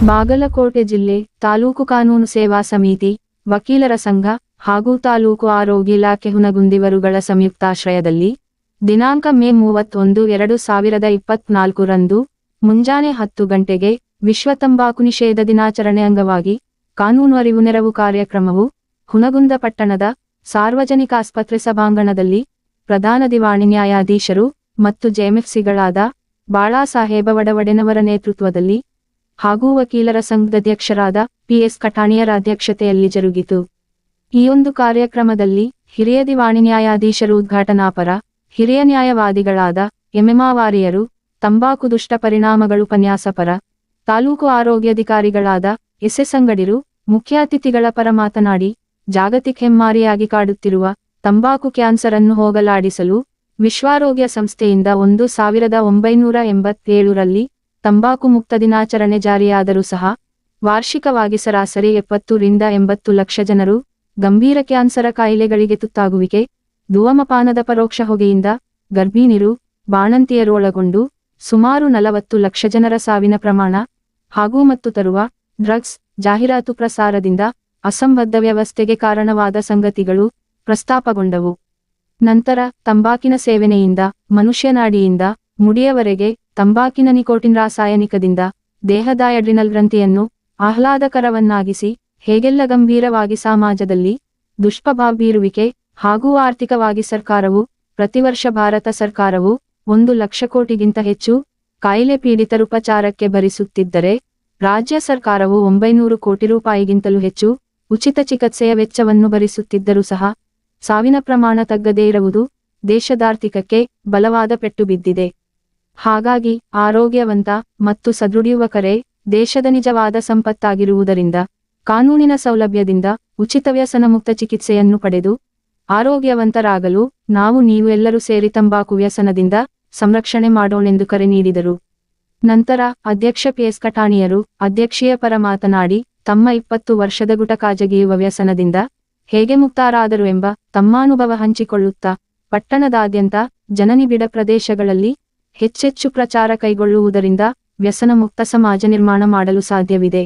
ಬಾಗಲಕೋಟೆ ಜಿಲ್ಲೆ ತಾಲೂಕು ಕಾನೂನು ಸೇವಾ ಸಮಿತಿ, ವಕೀಲರ ಸಂಘ ಹಾಗೂ ತಾಲೂಕು ಆರೋಗ್ಯ ಇಲಾಖೆ ಹುನಗುಂದಿವರುಗಳ ಸಂಯುಕ್ತಾಶ್ರಯದಲ್ಲಿ ದಿನಾಂಕ ಮೇ 31, 2024 ರಂದು ಮುಂಜಾನೆ 10 ಗಂಟೆಗೆ ವಿಶ್ವ ತಂಬಾಕು ನಿಷೇಧ ದಿನಾಚರಣೆ ಅಂಗವಾಗಿ ಕಾನೂನು ಅರಿವು ನೆರವು ಕಾರ್ಯಕ್ರಮವು ಹುನಗುಂದ ಪಟ್ಟಣದ ಸಾರ್ವಜನಿಕ ಆಸ್ಪತ್ರೆ ಸಭಾಂಗಣದಲ್ಲಿ ಪ್ರಧಾನ ದಿವಾಣಿ ನ್ಯಾಯಾಧೀಶರು ಮತ್ತು ಜೆಎಂಎಫ್ಸಿಗಳಾದ ಬಾಳಾಸಾಹೇಬ ವಡವಡೆನವರ ನೇತೃತ್ವದಲ್ಲಿ ಹಾಗೂ ವಕೀಲರ ಸಂಘದ ಅಧ್ಯಕ್ಷರಾದ ಪಿಎಸ್ ಕಠಾಣಿಯರ ಅಧ್ಯಕ್ಷತೆಯಲ್ಲಿ ಜರುಗಿತು. ಈ ಒಂದು ಕಾರ್ಯಕ್ರಮದಲ್ಲಿ ಹಿರಿಯ ದಿವಾಣಿ ನ್ಯಾಯಾಧೀಶರು ಉದ್ಘಾಟನಾಪರ, ಹಿರಿಯ ನ್ಯಾಯವಾದಿಗಳಾದ ಎಂಎಂಆವಾರಿಯರು, ತಂಬಾಕು ದುಷ್ಟ ಪರಿಣಾಮಗಳು ಉಪನ್ಯಾಸಪರ, ತಾಲೂಕು ಆರೋಗ್ಯಾಧಿಕಾರಿಗಳಾದ ಎಸ್ಎಸ್ ಅಂಗಡಿರು ಮುಖ್ಯ ಅತಿಥಿಗಳ ಪರ ಮಾತನಾಡಿ, ಜಾಗತಿಕ ಹೆಮ್ಮಾರಿಯಾಗಿ ಕಾಡುತ್ತಿರುವ ತಂಬಾಕು ಕ್ಯಾನ್ಸರ್ ಅನ್ನು ಹೋಗಲಾಡಿಸಲು ವಿಶ್ವಾರೋಗ್ಯ ಸಂಸ್ಥೆಯಿಂದ 1987 ರಲ್ಲಿ ತಂಬಾಕು ಮುಕ್ತ ದಿನಾಚರಣೆ ಜಾರಿಯಾದರೂ ಸಹ ವಾರ್ಷಿಕವಾಗಿ ಸರಾಸರಿ 70 ರಿಂದ 80 ಲಕ್ಷ ಜನರು ಗಂಭೀರ ಕ್ಯಾನ್ಸರ ಕಾಯಿಲೆಗಳಿಗೆ ತುತ್ತಾಗುವಿಕೆ, ಧೂಮಪಾನದ ಪರೋಕ್ಷ ಹೊಗೆಯಿಂದ ಗರ್ಭಿಣಿಯರು, ಬಾಣಂತಿಯರು ಒಳಗೊಂಡು ಸುಮಾರು 40 ಲಕ್ಷ ಜನರ ಸಾವಿನ ಪ್ರಮಾಣ ಹಾಗೂ ಮತ್ತು ತರುವ ಡ್ರಗ್ಸ್ ಜಾಹೀರಾತು ಪ್ರಸಾರದಿಂದ ಅಸಂಬದ್ಧ ವ್ಯವಸ್ಥೆಗೆ ಕಾರಣವಾದ ಸಂಗತಿಗಳು ಪ್ರಸ್ತಾಪಗೊಂಡವು. ನಂತರ ತಂಬಾಕಿನ ಸೇವನೆಯಿಂದ ಮನುಷ್ಯನಾಡಿಯಿಂದ ಮುಡಿಯವರೆಗೆ ತಂಬಾಕಿನ ನಿಕೋಟಿನ್ ರಾಸಾಯನಿಕದಿಂದ ದೇಹದ ಅಡ್ರಿನಲ್ ಗ್ರಂಥಿಯನ್ನು ಆಹ್ಲಾದಕರವನ್ನಾಗಿಸಿ ಹೇಗೆಲ್ಲ ಗಂಭೀರವಾಗಿ ಸಮಾಜದಲ್ಲಿ ದುಷ್ಪ್ರಭಾವ ಬೀರುವಿಕೆ ಹಾಗೂ ಆರ್ಥಿಕವಾಗಿ ಸರ್ಕಾರವು ಪ್ರತಿವರ್ಷ ಭಾರತ ಸರ್ಕಾರವು 1 ಲಕ್ಷ ಕೋಟಿಗಿಂತ ಹೆಚ್ಚು ಕಾಯಿಲೆ ಪೀಡಿತರ ಉಪಚಾರಕ್ಕೆ ಭರಿಸುತ್ತಿದ್ದರೆ ರಾಜ್ಯ ಸರ್ಕಾರವು 900 ಕೋಟಿ ರೂಪಾಯಿಗಿಂತಲೂ ಹೆಚ್ಚು ಉಚಿತ ಚಿಕಿತ್ಸೆಯ ವೆಚ್ಚವನ್ನು ಭರಿಸುತ್ತಿದ್ದರೂ ಸಹ ಸಾವಿನ ಪ್ರಮಾಣ ತಗ್ಗದೇ ಇರುವುದು ದೇಶದಾರ್ಥಿಕಕ್ಕೆ ಬಲವಾದ ಪೆಟ್ಟು ಬಿದ್ದಿದೆ. ಹಾಗಾಗಿ ಆರೋಗ್ಯವಂತ ಮತ್ತು ಸದೃಢ ಯುವಕರೇ ದೇಶದ ನಿಜವಾದ ಸಂಪತ್ತಾಗಿರುವುದರಿಂದ ಕಾನೂನಿನ ಸೌಲಭ್ಯದಿಂದ ಉಚಿತ ವ್ಯಸನ ಮುಕ್ತ ಚಿಕಿತ್ಸೆಯನ್ನು ಪಡೆದು ಆರೋಗ್ಯವಂತರಾಗಲು ನೀವು ಎಲ್ಲರೂ ಸೇರಿ ತಂಬಾಕು ವ್ಯಸನದಿಂದ ಸಂರಕ್ಷಣೆ ಮಾಡೋಣೆಂದು ಕರೆ ನೀಡಿದರು. ನಂತರ ಅಧ್ಯಕ್ಷ ಪಿಎಸ್ ಕಠಾಣಿಯರು ಅಧ್ಯಕ್ಷೀಯ ಪರ ಮಾತನಾಡಿ, ತಮ್ಮ 20 ವರ್ಷದ ಗುಟಖಾ ಜಗಿಯುವ ವ್ಯಸನದಿಂದ ಹೇಗೆ ಮುಕ್ತರಾದರು ಎಂಬ ತಮ್ಮ ಅನುಭವ ಹಂಚಿಕೊಳ್ಳುತ್ತಾ ಪಟ್ಟಣದಾದ್ಯಂತ ಜನನಿಬಿಡ ಪ್ರದೇಶಗಳಲ್ಲಿ ಹೆಚ್ಚೆಚ್ಚು ಪ್ರಚಾರ ಕೈಗೊಳ್ಳುವುದರಿಂದ ವ್ಯಸನ ಮುಕ್ತ ಸಮಾಜ ನಿರ್ಮಾಣ ಮಾಡಲು ಸಾಧ್ಯವಿದೆ.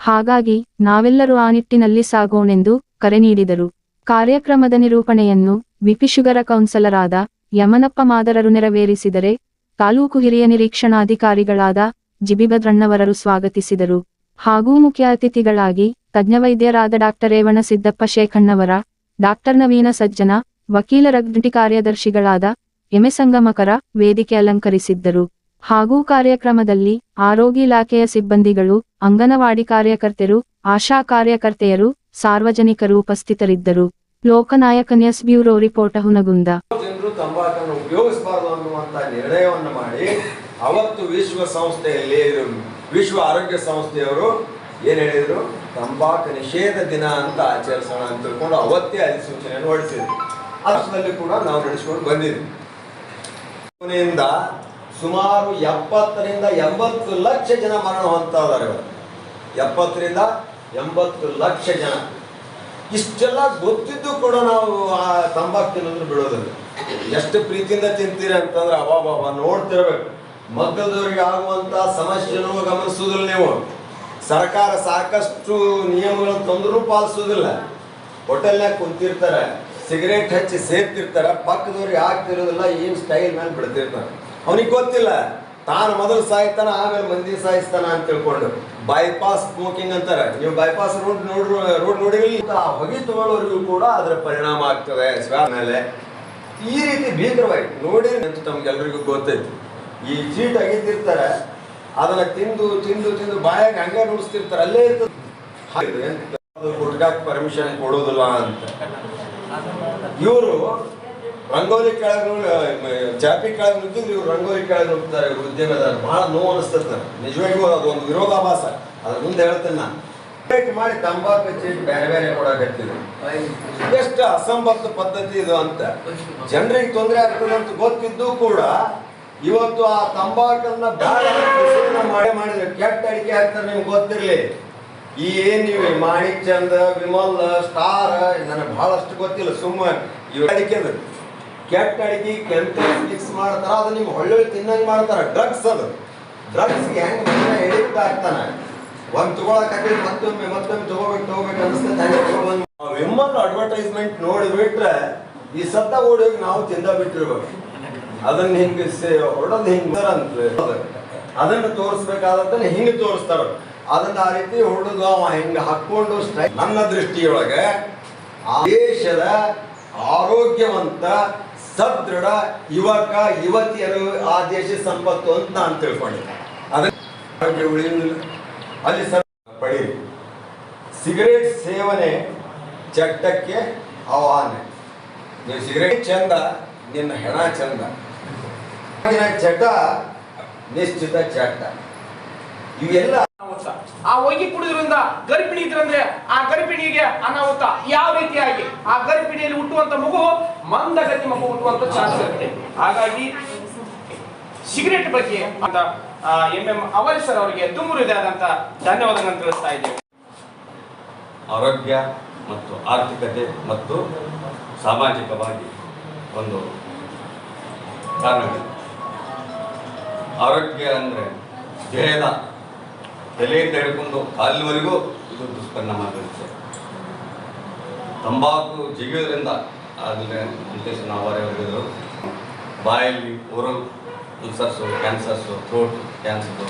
ಹಾಗಾಗಿ ನಾವೆಲ್ಲರೂ ಆ ನಿಟ್ಟಿನಲ್ಲಿ ಸಾಗೋಣೆಂದು ಕರೆ ನೀಡಿದರು. ಕಾರ್ಯಕ್ರಮದ ನಿರೂಪಣೆಯನ್ನು ವಿಪಿ ಶುಗರ ಕೌನ್ಸಲರಾದ ಯಮನಪ್ಪ ಮಾದರರು ನೆರವೇರಿಸಿದರೆ, ತಾಲೂಕು ಹಿರಿಯ ನಿರೀಕ್ಷಣಾಧಿಕಾರಿಗಳಾದ ಜಿಬಿ ಭದ್ರಣ್ಣವರರು ಸ್ವಾಗತಿಸಿದರು. ಹಾಗೂ ಮುಖ್ಯ ಅತಿಥಿಗಳಾಗಿ ತಜ್ಞ ವೈದ್ಯರಾದ ಡಾಕ್ಟರ್ ರೇವಣ ಸಿದ್ದಪ್ಪ ಶೇಖಣ್ಣವರ, ಡಾಕ್ಟರ್ ನವೀನ ಸಜ್ಜನ, ವಕೀಲರ ಜಂಟಿ ಕಾರ್ಯದರ್ಶಿಗಳಾದ ಎಂಎಸ್ ಸಂಗಮಕರ ವೇದಿಕೆ ಅಲಂಕರಿಸಿದ್ದರು. ಹಾಗೂ ಕಾರ್ಯಕ್ರಮದಲ್ಲಿ ಆರೋಗ್ಯ ಇಲಾಖೆಯ ಸಿಬ್ಬಂದಿಗಳು, ಅಂಗನವಾಡಿ ಕಾರ್ಯಕರ್ತೆಯರು, ಆಶಾ ಕಾರ್ಯಕರ್ತೆಯರು, ಸಾರ್ವಜನಿಕರು ಉಪಸ್ಥಿತರಿದ್ದರು. ಲೋಕನಾಯಕ ನ್ಯೂಸ್ ಬ್ಯೂರೋ ರಿಪೋರ್ಟ್ ಹುನಗುಂದ. ಜನರು ತಂಬಾಕನ್ನು ಉಪಯೋಗಿಸಬಾರದು ಅನ್ನುವಂತ ನಿರ್ಣಯವನ್ನು ಮಾಡಿ ಅವತ್ತು ವಿಶ್ವ ಆರೋಗ್ಯ ಸಂಸ್ಥೆಯವರು ಏನ್ ಹೇಳಿದ್ರು, ತಂಬಾಕು ನಿಷೇಧ ದಿನ ಅಂತ ಆಚರಿಸೋಣ ಅಂತ ತಿಳ್ಕೊಂಡು ಅವತ್ತೇ ಅಧಿಸೂಚನೆಯನ್ನು ಹೊರಡಿಸಿದ್ರು. ಆ ವರ್ಷದಲ್ಲಿ ಕೂಡ ನಾವು ನಡೆಸಿಕೊಂಡು ಬಂದಿದ್ವಿ. ಕೊನೆಯಿಂದ ಸುಮಾರು 70 ರಿಂದ 80 ಲಕ್ಷ ಜನ ಮರಣ ಹೊಂದ್ತಾ ಇದ್ದಾರೆ. 70 ರಿಂದ 80 ಲಕ್ಷ ಜನ. ಇಷ್ಟೆಲ್ಲ ಗೊತ್ತಿದ್ದು ಕೂಡ ನಾವು ಆ ತಂಬಾಕು ತಿನ್ನೋದ್ರ ಬಿಡೋದಿಲ್ಲ. ಎಷ್ಟು ಪ್ರೀತಿಯಿಂದ ತಿಂತೀರಿ ಅಂತಂದ್ರೆ ಅವಾಬಾಬಾ ನೋಡ್ತಿರ್ಬೇಕು. ಮಕ್ಕಳದವರಿಗೆ ಆಗುವಂತ ಸಮಸ್ಯೆನೂ ಗಮನಿಸುವುದಿಲ್ಲ ನೀವು. ಸರ್ಕಾರ ಸಾಕಷ್ಟು ನಿಯಮಗಳನ್ನು ತಂದರೂ ಪಾಲಿಸೋದಿಲ್ಲ. ಹೋಟೆಲ್ನಾಗ ಕುಂತಿರ್ತಾರೆ, ಸಿಗರೇಟ್ ಹಚ್ಚಿ ಸೇರ್ತಿರ್ತಾರೆ, ಪಕ್ಕದವ್ರಿಗೆ ಆಗ್ತಿರೋದಿಲ್ಲ, ಏನ್ ಸ್ಟೈಲ್ ಮೇಲೆ ಬಿಡ್ತಿರ್ತಾರೆ. ಅವನಿಗೆ ಗೊತ್ತಿಲ್ಲ, ತಾನು ಮೊದಲು ಸಾಯ್ತಾನ ಆಮೇಲೆ ಮಂದಿ ಸಾಯಿಸ್ತಾನ ಅಂತ ತಿಳ್ಕೊಂಡು ಬೈಪಾಸ್ ಸ್ಮೋಕಿಂಗ್ ಅಂತಾರೆ. ನೀವು ಬೈಪಾಸ್ ರೋಡ್ ನೋಡಿರಲಿಲ್ಲ, ಹೊಗೆ ತಗೊಳ್ಳೋರಿಗೂ ಕೂಡ ಅದರ ಪರಿಣಾಮ ಆಗ್ತದೆ ಮೇಲೆ. ಈ ರೀತಿ ಭೀಕರವಾಗಿ ನೋಡಿ ಅಂತ ತಮ್ಗೆಲ್ರಿಗೂ ಗೊತ್ತೈತಿ. ಈ ಚೀಟ್ ಅಗಿತಿರ್ತಾರೆ, ಅದನ್ನ ತಿಂದು ತಿಂದು ತಿಂದು ಬಾಯಾಗ ಹಂಗೆ ನುಡಿಸ್ತಿರ್ತಾರೆ, ಅಲ್ಲೇ ಇರ್ತದೆ. ಗುಟ್ಕಾಕ್ ಪರ್ಮಿಷನ್ ಕೊಡೋದಿಲ್ಲ ಅಂತ ಇವರು ರಂಗೋಲಿ ಕೆಳಗೆ ಚಾಪಿ ಕೆಳಗೆ ನುಗ್ಗಿದ್ರು, ಇವ್ರು ರಂಗೋಲಿ ಕೆಳಗೆ ನುಗ್ತಾರೆ. ಇವ್ರು ಉದ್ಯಮದಾರ ಬಹಳ ನೋವು ಅನಿಸ್ತಿರ್ತಾರೆ. ನಿಜವಾಗಿಯೂ ಅದು ಒಂದು ವಿರೋಧಾಭಾಸ. ಅದ್ರ ಮುಂದೆ ಹೇಳ್ತೇನೆ ನಾನು ಮಾಡಿ ತಂಬಾಕು ಚೀಟ್ ಬೇರೆ ಬೇರೆ ಕೊಡಕತ್ತಿದ್ರು. ಎಷ್ಟು ಅಸಂಬದ್ಧ ಪದ್ಧತಿ ಇದು ಅಂತ ಜನರಿಗೆ ತೊಂದರೆ ಆಗ್ತದೆ ಅಂತ ಗೊತ್ತಿದ್ದು ಕೂಡ ಇವತ್ತು ಆ ತಂಬಾಕನ್ನ ಮಾಡಿದ್ರೆ ಕೆಟ್ಟ ಅಡಿಕೆ ಹಾಕ್ತಾರೆ. ನಿಮ್ಗೆ ಗೊತ್ತಿರ್ಲಿ, ಈ ಏನ್ ನೀವು ಮಾಣಿಕ್ ಚಂದ, ವಿಮಲ್, ಸ್ಟಾರ್, ನನಗೆ ಬಹಳಷ್ಟು ಗೊತ್ತಿಲ್ಲ. ಸುಮ್ಮನೆ ಇವ್ ಅಡಿಕೆ ಕೆಟ್ಟ ಅಡಿಕೆ ಕೆಮಿಕಲ್ಸ್ ಮಿಕ್ಸ್ ಮಾಡ್ತಾರ, ಅದು ನಿಮ್ಗೆ ಒಳ್ಳೊಳ್ಳೆ ತಿನ್ನಂಗ್ ಮಾಡ್ತಾರ. ಡ್ರಗ್ಸ್ ಅದು ಡ್ರಗ್ಸ್ಗೆ ಹೆಂಗ್ ಎಡಿಕ್ಟ್ ಆಗ್ತಾನೆ. ಒಂದು ತಗೊಳಕ್ಕೆ ಮತ್ತೊಮ್ಮೆ ತಗೋಬೇಕು ಅನಿಸ್ತದೆ. ವಿಮಲ್ ಅಡ್ವರ್ಟೈಸ್ಮೆಂಟ್ ನೋಡಿಬಿಟ್ರೆ ಈ ಸತ್ತ ಓಡಿ ನಾವು ತಿಂದ ಬಿಟ್ಟಿರ್ಬೇಕು. ಅದನ್ನ ಹಿಂಗೆ ಹೊಡೋದು ಹಿಂಗೆ ಅಂತ ಅದನ್ನು ತೋರಿಸ್ಬೇಕಾದದ್ದನ್ನ ಹಿಂಗೆ ತೋರಿಸ್ತಾರ. ಅದನ್ನ ಆ ರೀತಿ ಹೊಡೆದು ಅವ ಹಿಂಗೆ ಹಾಕೊಂಡು ನನ್ನ ದೃಷ್ಟಿಯೊಳಗೆ ಆ ದೇಶದ ಆರೋಗ್ಯವಂತ ಸದೃಢ ಯುವಕ ಯುವತಿಯರು ಆ ದೇಶ ಸಂಪತ್ತು ಅಂತ ನಾನು ತಿಳ್ಕೊಂಡಿದ್ದೆ. ಅದಕ್ಕೆ ಉಳಿಯುವುದಿಲ್ಲ ಅಲ್ಲಿ ಪಡೀರಿ. ಸಿಗರೇಟ್ ಸೇವನೆ ಚಟ್ಟಕ್ಕೆ ಆಹ್ವಾನ. ನೀವು ಸಿಗರೇಟ್ ಚಂದ, ನಿನ್ನ ಹೆಣ ಚಂದ. ಚಟ ನಿಶ್ಚಿತ ಚಟ. ಇವೆಲ್ಲ ಆ ಹೋಗಿ ಕುಡಿದ್ರಿಂದ ಗರ್ಭಿಣಿ ಇದ್ರಂದ್ರೆ ಆ ಗರ್ಭಿಣಿಗೆ ಅನಾಹುತ. ಯಾವ ರೀತಿಯಾಗಿ ಆ ಗರ್ಭಿಣಿಯಲ್ಲಿ ಹುಟ್ಟುವಂತ ಮಗು ಮಂದಗತಿ ಮಗು ಹುಟ್ಟುವಂತ ಚಾನ್ಸ್ ಇರುತ್ತೆ. ಹಾಗಾಗಿ ಸಿಗರೇಟ್ ಬಗ್ಗೆ ಅಂತ MM ಅವಲ್ ಸರ್ ಅವರಿಗೆ ತುಂಬ ಹೃದಯದಂತ ಧನ್ಯವಾದಗಳನ್ನು ತಿಳಿಸ್ತಾ ಇದ್ದೇವೆ. ಆರೋಗ್ಯ ಮತ್ತು ಆರ್ಥಿಕತೆ ಮತ್ತು ಸಾಮಾಜಿಕವಾಗಿ ಒಂದು ಕಾರಣವಿದೆ. ಆರೋಗ್ಯ ಅಂದರೆ ದೇಹದ ತಲೆಯಿಂದ ಹಿಡ್ಕೊಂಡು ಕಾಲಿನವರೆಗೂ ಇದು ದುಷ್ಪರಿಣಾಮ ಬೀರುತ್ತೆ. ತಂಬಾಕು ಜಿಗಿಯೋದ್ರಿಂದ ಆದರೆ ನಾವು ಹೇಳಿದರು ಬಾಯಲ್ಲಿ ಓರಲ್ ಉಲ್ಸರ್ಸು, ಕ್ಯಾನ್ಸರ್ಸು, ಥ್ರೋಟ್ ಕ್ಯಾನ್ಸರು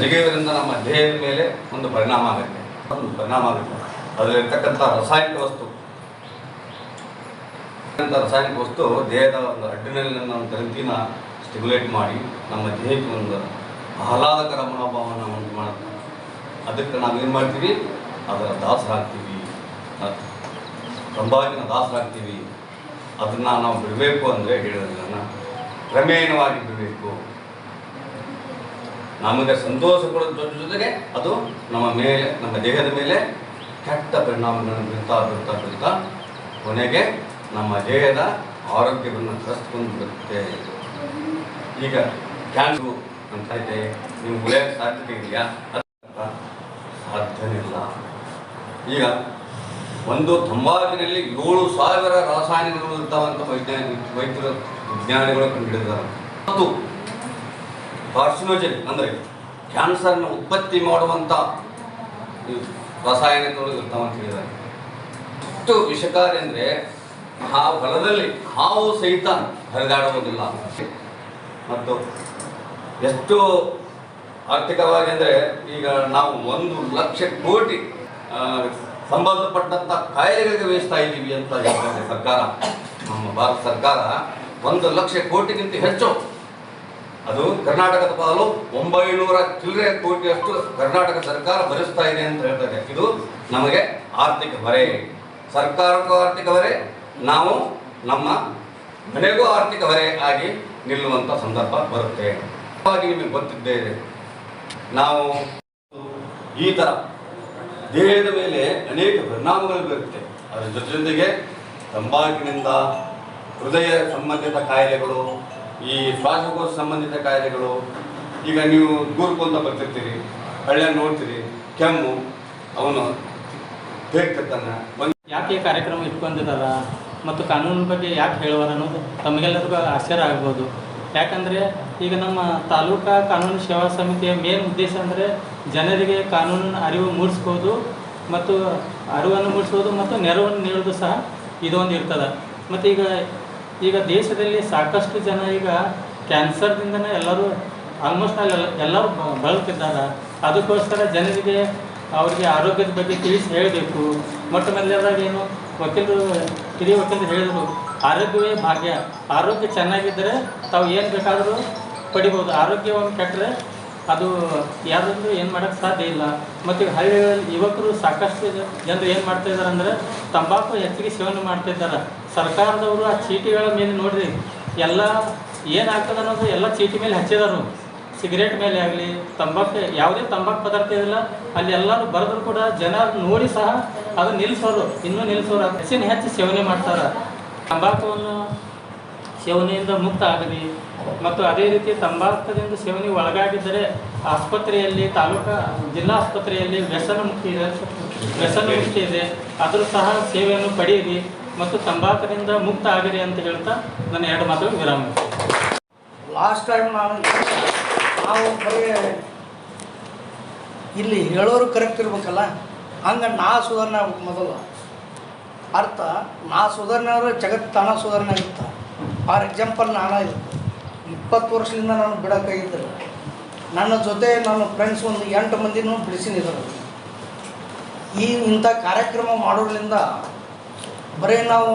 ಜಿಗಿಯೋದ್ರಿಂದ ನಮ್ಮ ದೇಹದ ಮೇಲೆ ಒಂದು ಪರಿಣಾಮ ಆಗುತ್ತೆ. ಅದರಲ್ಲಿರ್ತಕ್ಕಂಥ ರಾಸಾಯನಿಕ ವಸ್ತು ದೇಹದ ಒಂದು ಅಡ್ರಿನಲಿನ್ ಗ್ರಂಥಿನ ಸ್ಟಿಮ್ಯುಲೇಟ್ ಮಾಡಿ ನಮ್ಮ ದೇಹಕ್ಕೆ ಒಂದು ಆಹ್ಲಾದಕರ ಮನೋಭಾವನ ಉಂಟು ಮಾಡುತ್ತೆ. ಅದಕ್ಕೆ ನಾವೇನು ಮಾಡ್ತೀವಿ, ಅದರ ದಾಸರಾಗ್ತೀವಿ, ತಂಬಾಕಿನ ದಾಸರಾಗ್ತೀವಿ. ಅದನ್ನು ನಾವು ಬಿಡಬೇಕು ಅಂದರೆ ಹೇಳಿದ್ರನ್ನ ಕ್ರಮೇಣವಾಗಿ ಬಿಡಬೇಕು. ನಮಗೆ ಸಂತೋಷ ಕೊಡೋದ್ರ ಜೊತೆಗೆ ಅದು ನಮ್ಮ ಮೇಲೆ, ನಮ್ಮ ದೇಹದ ಮೇಲೆ ಕೆಟ್ಟ ಪರಿಣಾಮಗಳನ್ನು ಬೀಳ್ತಾ ಕೊನೆಗೆ ನಮ್ಮ ದೇಹದ ಆರೋಗ್ಯವನ್ನು ಕಸ್ಕೊಂಡು ಬಿಡುತ್ತೆ. ಈಗ ಕ್ಯಾನ್ಸರು ಅಂತ ಇದೆ, ನೀವು ಉಳಿಯೋಕ್ಕೆ ಸಾಧ್ಯತೆ ಇದೆಯಾ? ಸಾಧ್ಯನೇ ಇಲ್ಲ. ಈಗ ಒಂದು ತಂಬಾಕಿನಲ್ಲಿ 7,000 ರಾಸಾಯನಿಕಗಳು ಇರ್ತಾವಂತ ವಿಜ್ಞಾನಿಗಳು ಕಂಡುಹಿಡಿದಾರೆ. ಮತ್ತು ಕಾರ್ಸಿನೋಜೆನ್ ಅಂದರೆ ಕ್ಯಾನ್ಸರ್ನ ಉತ್ಪತ್ತಿ ಮಾಡುವಂಥ ರಾಸಾಯನಿಕಗಳು ಇರ್ತಾವಂತ ಹೇಳಿದ್ದಾರೆ. ಎಷ್ಟು ವಿಷಕಾರಿ ಅಂದರೆ ಆ ಹೊಲದಲ್ಲಿ ಹಾವು ಸಹಿತ ಹರಿದಾಡುವುದಿಲ್ಲ. ಮತ್ತು ಎಷ್ಟು ಆರ್ಥಿಕವಾಗಿ ಅಂದರೆ ಈಗ ನಾವು 1,00,000 ಕೋಟಿ ಸಂಬಂಧಪಟ್ಟಂಥ ಕಾಯಿಲೆಗಳಿಗೆ ವೇಸ್ತಾ ಇದ್ದೀವಿ ಅಂತ ಹೇಳ್ತಾರೆ ಸರ್ಕಾರ. ನಮ್ಮ ಭಾರತ ಸರ್ಕಾರ 1,00,000 ಕೋಟಿಗಿಂತ ಹೆಚ್ಚು, ಅದು ಕರ್ನಾಟಕದ ಪಾಲು 900 ಚಿಲ್ಲರೆ ಕೋಟಿಯಷ್ಟು ಕರ್ನಾಟಕ ಸರ್ಕಾರ ಭರಿಸ್ತಾ ಇದೆ ಅಂತ ಹೇಳ್ತಾರೆ. ಇದು ನಮಗೆ ಆರ್ಥಿಕ ಹೊರೆ, ಸರ್ಕಾರಕ್ಕೂ ಆರ್ಥಿಕ ಹೊರೆ, ನಾವು ನಮ್ಮ ಮನೆಗೂ ಆರ್ಥಿಕ ಹೊರೆ ಆಗಿ ನಿಲ್ಲುವಂಥ ಸಂದರ್ಭ ಬರುತ್ತೆ. ಹಾಗಾಗಿ ನಿಮಗೆ ಗೊತ್ತಿದ್ದೇವೆ, ನಾವು ಈ ಥರ ದೇಹದ ಮೇಲೆ ಅನೇಕ ಪರಿಣಾಮಗಳು ಬೀರುತ್ತೆ. ಅದರ ಜೊತೆಗೆ ತಂಬಾಕಿನಿಂದ ಹೃದಯ ಸಂಬಂಧಿತ ಕಾಯಿಲೆಗಳು, ಈ ಶ್ವಾಸಕೋಶ ಸಂಬಂಧಿತ ಕಾಯಿಲೆಗಳು. ಈಗ ನೀವು ದೂರಕ್ಕೊಂತ ಬರ್ತಿರ್ತೀರಿ, ಹಳ್ಳಿಯ ನೋಡ್ತೀರಿ, ಕೆಮ್ಮು ಅವನು ಬೇಕ್ತಿರ್ತಾನೆ. ಯಾಕೆ ಕಾರ್ಯಕ್ರಮ ಇಟ್ಕೊಂಡಿದ್ದಾರ ಮತ್ತು ಕಾನೂನು ಬಗ್ಗೆ ಯಾಕೆ ಹೇಳುವಾರ ಅನ್ನೋದು ತಮಗೆಲ್ಲರಿಗೂ ಆಶ್ಚರ್ಯ ಆಗ್ಬೋದು. ಯಾಕಂದರೆ ಈಗ ನಮ್ಮ ತಾಲೂಕಾ ಕಾನೂನು ಸೇವಾ ಸಮಿತಿಯ ಮೇನ್ ಉದ್ದೇಶ ಅಂದರೆ ಜನರಿಗೆ ಕಾನೂನಿನ ಅರಿವು ಮೂಡಿಸ್ಬೋದು ಮತ್ತು ಅರಿವನ್ನು ಮೂಡಿಸ್ಬೋದು ಮತ್ತು ನೆರವನ್ನು ನೀಡೋದು ಸಹ ಇದೊಂದು ಇರ್ತದೆ. ಮತ್ತು ಈಗ ದೇಶದಲ್ಲಿ ಸಾಕಷ್ಟು ಜನ ಈಗ ಕ್ಯಾನ್ಸರ್ದಿಂದನೇ ಎಲ್ಲರೂ ಆಲ್ಮೋಸ್ಟ್ ಎಲ್ಲರೂ ಬಳಲ್ತಿದ್ದಾರೆ. ಅದಕ್ಕೋಸ್ಕರ ಜನರಿಗೆ ಅವರಿಗೆ ಆರೋಗ್ಯದ ಬಗ್ಗೆ ತಿಳಿಸಿ ಹೇಳಬೇಕು. ಮೊಟ್ಟ ಮೊದಲನೇದಾಗಿ ಏನು ಹಿರಿಯ ವಕೀಲರು ಹೇಳಿದರು, ಆರೋಗ್ಯವೇ ಭಾಗ್ಯ. ಆರೋಗ್ಯ ಚೆನ್ನಾಗಿದ್ದರೆ ತಾವು ಏನು ಬೇಕಾದರೂ ಪಡಿಬೋದು. ಆರೋಗ್ಯವನ್ನು ಕೆಟ್ಟರೆ ಅದು ಯಾರಾದರೂ ಏನು ಮಾಡೋಕ್ಕೆ ಸಾಧ್ಯ ಇಲ್ಲ. ಮತ್ತು ಹಳ್ಳಿಗಳಲ್ಲಿ ಯುವಕರು ಸಾಕಷ್ಟು ಜನರು ಏನು ಮಾಡ್ತಾಯಿದ್ದಾರೆ ಅಂದರೆ ತಂಬಾಕು ಹೆಚ್ಚಿಗೆ ಸೇವನೆ ಮಾಡ್ತಾಯಿದ್ದಾರೆ. ಸರ್ಕಾರದವರು ಆ ಚೀಟಿಗಳ ಮೇಲೆ ನೋಡಿರಿ ಎಲ್ಲ ಏನಾಗ್ತದೆ ಅನ್ನೋದು ಎಲ್ಲ ಚೀಟಿ ಮೇಲೆ ಹಚ್ಚಿದಾರು. ಸಿಗರೇಟ್ ಮೇಲೆ ಆಗಲಿ ತಂಬಾಕು ಯಾವುದೇ ತಂಬಾಕು ಪದಾರ್ಥ ಇರಲಿಲ್ಲ ಅಲ್ಲಿ ಎಲ್ಲರೂ ಬರೆದ್ರು ಕೂಡ ಜನ ನೋಡಿ ಸಹ ಅದು ನಿಲ್ಲಿಸೋರು, ಇನ್ನೂ ನಿಲ್ಲಿಸೋರು ಹೆಚ್ಚು ಸೇವನೆ ಮಾಡ್ತಾರೆ. ತಂಬಾಕುವನ್ನು ಸೇವನೆಯಿಂದ ಮುಕ್ತ ಆಗಲಿ ಮತ್ತು ಅದೇ ರೀತಿ ತಂಬಾಕದಿಂದ ಸೇವನೆ ಒಳಗಾಗಿದ್ದರೆ ಆಸ್ಪತ್ರೆಯಲ್ಲಿ ಜಿಲ್ಲಾ ಆಸ್ಪತ್ರೆಯಲ್ಲಿ ವ್ಯಸನ ಮುಕ್ತಿ ಇದೆ, ಅದರ ಸಹ ಸೇವೆಯನ್ನು ಪಡೆಯಿರಿ ಮತ್ತು ತಂಬಾಕಿನಿಂದ ಮುಕ್ತ ಆಗಿರಿ ಅಂತ ಹೇಳ್ತಾ ನನ್ನ 2 ಮಾತುಗಳು ವಿರಾಮ. ಲಾಸ್ಟ್ ಟೈಮ್ ನಾವು ಬರೀ ಇಲ್ಲಿ ಹೇಳೋರು ಕರೆಕ್ಟ್ ಇರ್ಬೇಕಲ್ಲ. ಹಂಗೆ ನಾ ಸುಧಾರಣೆ ಆಗ್ಬೇಕು ಮೊದಲು. ಅರ್ಥ ನಾ ಸುಧಾರಣೆ ಆದರೆ ಜಗತ್ತು ತಾನ ಸುಧಾರಣೆ ಆಗುತ್ತೆ. ಫಾರ್ ಎಕ್ಸಾಂಪಲ್ ನಾನು ಇದು 20 ವರ್ಷದಿಂದ ನಾನು ಬಿಡೋಕ್ಕಾಗಿದ್ದರು. ನನ್ನ ಜೊತೆ ನನ್ನ ಫ್ರೆಂಡ್ಸ್ ಒಂದು 8 ಮಂದಿನೂ ಬಿಡಿಸಿನಿದ್ರು. ಇಂಥ ಕಾರ್ಯಕ್ರಮ ಮಾಡೋದ್ರಿಂದ ಬರೀ ನಾವು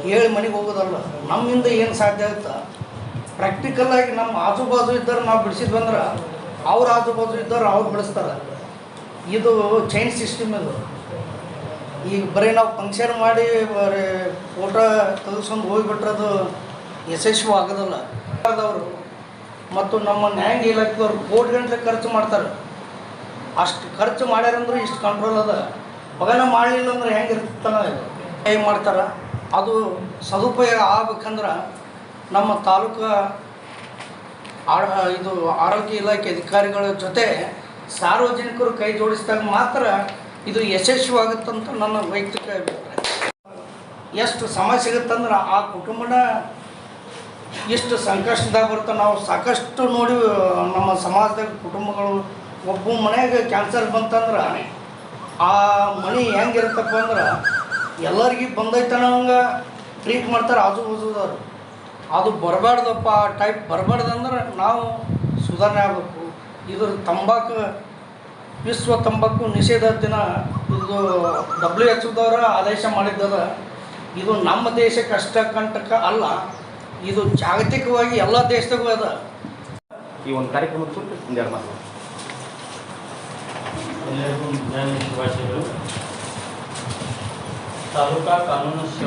ಹೇಳಿ ಮನೆಗೆ ಹೋಗೋದಲ್ಲ, ನಮ್ಮಿಂದ ಏನು ಸಾಧ್ಯ ಆಗುತ್ತೆ ಪ್ರಾಕ್ಟಿಕಲ್ಲಾಗಿ ನಮ್ಮ ಆಜು ಬಾಜು ಇದ್ದರೆ ನಾವು ಬಿಡಿಸಿದ್ವಂದ್ರೆ ಅವ್ರ ಆಜು ಬಾಜು ಇದ್ದವ್ರು ಅವ್ರು ಬಿಡಿಸ್ತಾರೆ. ಇದು ಚೈನ್ ಸಿಸ್ಟಮ್ ಇದು. ಈಗ ಬರೀ ನಾವು ಫಂಕ್ಷನ್ ಮಾಡಿ ಬರೀ ಫೋಟೋ ತೆಗೆಸ್ಕೊಂಡು ಹೋಗಿಬಿಟ್ರದು ಯಶಸ್ವಿ ಆಗೋದಿಲ್ಲ. ಅವರು ಮತ್ತು ನಮ್ಮ ನ್ಯಾಯಾಂಗ ಇಲಾಖೆದವ್ರು ಕೋಟಿಗಟ್ಟಲೆ ಖರ್ಚು ಮಾಡ್ತಾರೆ. ಅಷ್ಟು ಖರ್ಚು ಮಾಡ್ಯಾರಂದ್ರೆ ಇಷ್ಟು ಕಂಟ್ರೋಲ್ ಅದ. ಮಗನ ಮಾಡಲಿಲ್ಲ ಅಂದ್ರೆ ಹೆಂಗಿರ್ತಾನ ಹೇಗೆ ಮಾಡ್ತಾರೆ. ಅದು ಸದುಪಯೋಗ ಆಗ್ಬೇಕಂದ್ರೆ ನಮ್ಮ ತಾಲೂಕು ಇದು ಆರೋಗ್ಯ ಇಲಾಖೆ ಅಧಿಕಾರಿಗಳ ಜೊತೆ ಸಾರ್ವಜನಿಕರು ಕೈ ಜೋಡಿಸಿದಾಗ ಮಾತ್ರ ಇದು ಯಶಸ್ವಿಯಾಗುತ್ತಂತ ನನ್ನ ವೈಯಕ್ತಿಕ ಅಭಿಪ್ರಾಯ. ಎಷ್ಟು ಸಮಸ್ಯೆ ಸಿಗುತ್ತಂದ್ರೆ ಆ ಕುಟುಂಬನ ಎಷ್ಟು ಸಂಕಷ್ಟದಾಗ ಬರುತ್ತೆ. ನಾವು ಸಾಕಷ್ಟು ನೋಡಿ ನಮ್ಮ ಸಮಾಜದಾಗ ಕುಟುಂಬಗಳು ಒಬ್ಬ ಮನೆಗೆ ಕ್ಯಾನ್ಸರ್ ಬಂತಂದ್ರೆ ಆ ಮನೆ ಹೆಂಗಿರುತ್ತಪ್ಪ ಅಂದ್ರೆ ಎಲ್ಲರಿಗೂ ಬಂದೈತನಂಗೆ ಟ್ರೀಟ್ ಮಾಡ್ತಾರೆ ಆಜು ಬಾಜುದವ್ರು. ಅದು ಬರಬಾರ್ದಪ್ಪ, ಆ ಟೈಪ್ ಬರಬಾರ್ದಂದ್ರೆ ನಾವು ಸುಧಾರಣೆ ಆಗಬೇಕು. ಇದ್ರ ತಂಬಾಕು ವಿಶ್ವ ತಂಬಾಕು ನಿಷೇಧ ದಿನ ಇದು WHO ಆದೇಶ ಮಾಡಿದ್ದದ. ಇದು ನಮ್ಮ ದೇಶಕ್ಕೆ ಅಷ್ಟ ಕಂಟಕ ಅಲ್ಲ, ಇದು ಜಾಗತಿಕವಾಗಿ ಎಲ್ಲ ದೇಶದಾಗೂ ಅದ. ಈ ಒಂದು ಕಾರ್ಯಕ್ರಮದ ಕುರಿತು ಒಂದೆರಡು ಮಾತು. ಎಲ್ಲರಿಗೂ ಶುಭಾಶಯಗಳು. ತಾಲೂಕಾ ಕಾನೂನು ಸೇವಾ